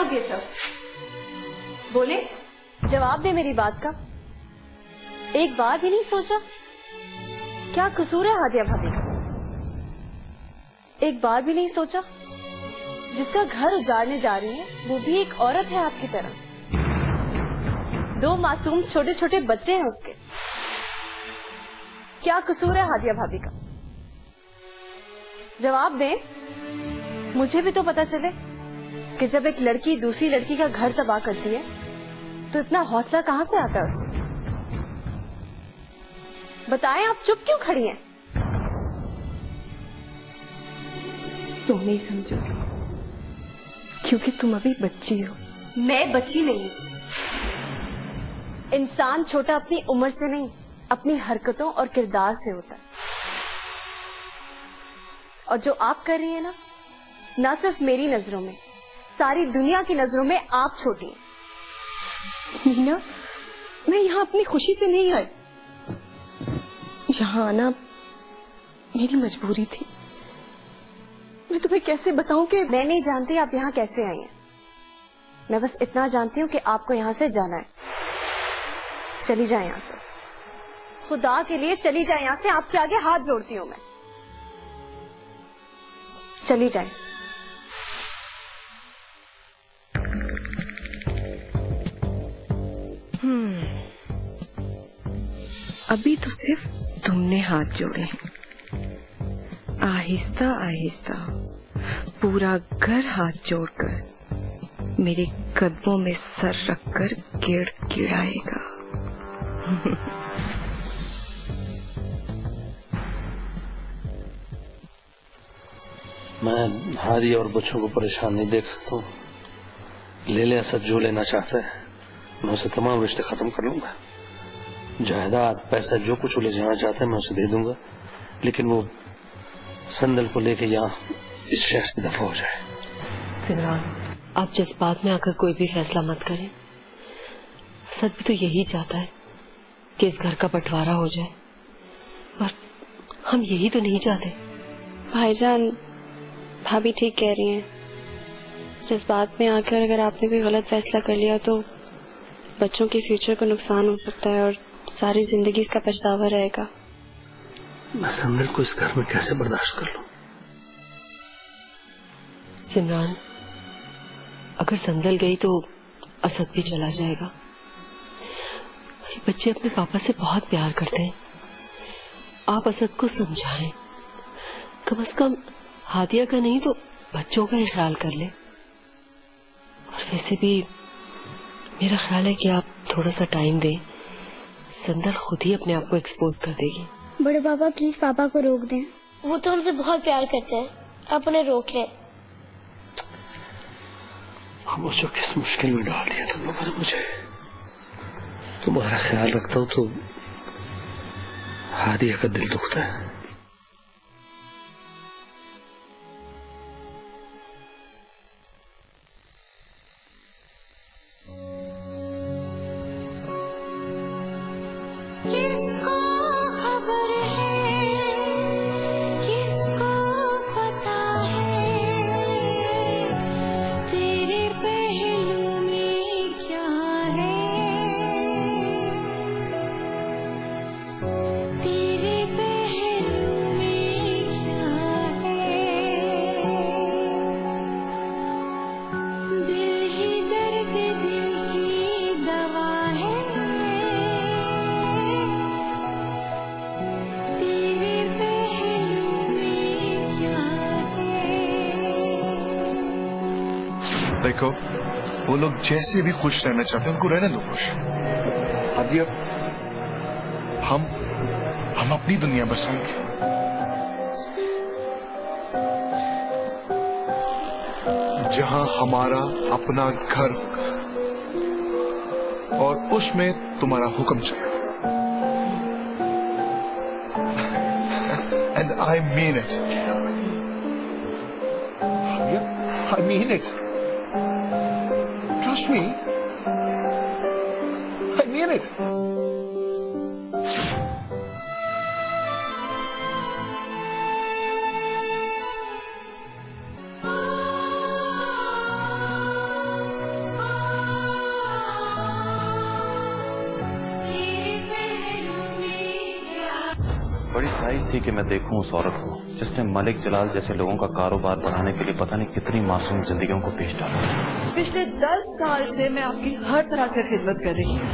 अब ये सब? बोले, जवाब दे मेरी बात का। एक बार भी नहीं सोचा क्या कसूर है हादिया भाभी का? एक बार भी नहीं सोचा जिसका घर उजाड़ने जा रही है वो भी एक औरत है आपकी तरह। 2 मासूम छोटे छोटे बच्चे हैं उसके। क्या कसूर है हादिया भाभी का? जवाब दे। मुझे भी तो पता चले कि जब एक लड़की दूसरी लड़की का घर तबाह करती है तो इतना हौसला कहां से आता है उसको? बताएं, आप चुप क्यों खड़ी हैं? तुम नहीं समझोगी क्योंकि तुम अभी बच्ची हो। मैं बच्ची नहीं। इंसान छोटा अपनी उम्र से नहीं, अपनी हरकतों और किरदार से होता है। और जो आप कर रही है ना सिर्फ मेरी नजरों में, सारी दुनिया की नजरों में आप छोटी हैं। मीना, मैं यहाँ अपनी खुशी से नहीं आई। यहाँ आना मेरी मजबूरी थी। मैं तुम्हें कैसे बताऊं कि मैं नहीं जानती आप यहाँ कैसे आई हैं। मैं बस इतना जानती हूँ कि आपको यहाँ से जाना है। चली जाए यहाँ से, खुदा के लिए चली जाए यहाँ से। आपके आगे हाथ जोड़ती हूँ मैं, चली जाए। अभी तो सिर्फ तुमने हाथ जोड़े हैं। आहिस्ता आहिस्ता पूरा घर हाथ जोड़कर मेरे कदमों में सर रखकर गिड़गिड़ाएगा। मैं हारी और बच्चों को परेशान नहीं देख सकता हूँ। ले ले असद जो लेना चाहता है, मैं उसे तमाम रिश्ते खत्म कर लूंगा। जायदाद पैसा जो कुछ ले जाना चाहता है मैं उसे दे दूंगा, लेकिन वो संदल को लेके यहाँ इस शहर से दफा हो जाए। सिमरान, आप जज्बात में आकर कोई भी फैसला मत करें। असद भी तो यही चाहता है कि इस घर का बंटवारा हो जाए, और हम यही तो नहीं चाहते। भाईजान, भाभी ठीक कह रही हैं। जज्बात में आकर अगर आपने कोई गलत फैसला कर लिया तो बच्चों के फ्यूचर को नुकसान हो सकता है और सारी जिंदगी इसका पछतावा रहेगा। मैं संदल को इस घर में कैसे बर्दाश्त कर लूं? सिमरान, अगर संदल गई तो असद भी चला जाएगा। बच्चे अपने पापा से बहुत प्यार करते हैं। आप असद को समझाएं, कम से कम हादिया का नहीं तो बच्चों का ही ख्याल कर ले। और वैसे भी मेरा ख्याल है कि आप थोड़ा सा टाइम दें, संदल खुद ही अपने आप को एक्सपोज कर देगी। बड़े पापा प्लीज पापा को रोक दें। वो तो हमसे बहुत प्यार करते हैं, आप उन्हें रोक लें। अब जो किस मुश्किल में डाल दिया तुम लोगों ने मुझे। तुम्हारा ख्याल रखता हूँ तो हादिया का दिल दुखता है। देखो, वो लोग जैसे भी खुश रहना चाहते हैं उनको रहने दो खुश। आदिया, हम अपनी दुनिया बसाएंगे। जहां हमारा अपना घर होगा और उसमें तुम्हारा हुक्म चलेगा। And I mean it. I mean it. Trust me. I mean it. बड़ी ख्वाहिश थी कि मैं देखूं उस औरत को जिसने मलिक जलाल जैसे लोगों का कारोबार बढ़ाने के लिए पता नहीं कितनी मासूम जिंदगियों को पेश डाला। पिछले 10 साल से मैं आपकी हर तरह से खिदमत कर रही हूँ,